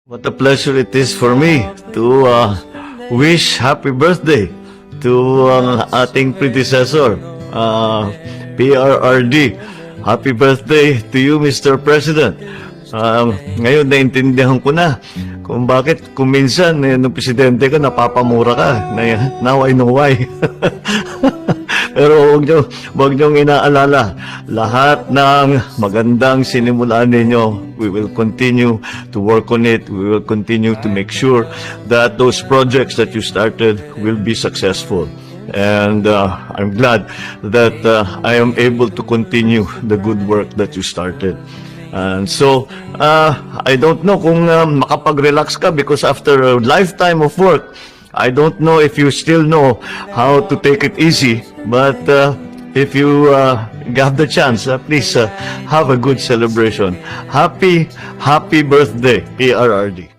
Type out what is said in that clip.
What a pleasure it is for me to wish happy birthday to ating predecessor, PRRD. Happy birthday to you, Mr. President. Ngayon, naintindihan ko na kung bakit kuminsan, nung presidente ka, napapamura ka. Now I know why. Pero huwag niyong inaalala, lahat ng magandang sinimulan ninyo, we will continue to work on it. We will continue to make sure that those projects that you started will be successful. And I'm glad that I am able to continue the good work that you started. And so, I don't know kung makapag-relax ka because after a lifetime of work, I don't know if you still know how to take it easy, but if you have the chance, please have a good celebration. Happy birthday, PRRD.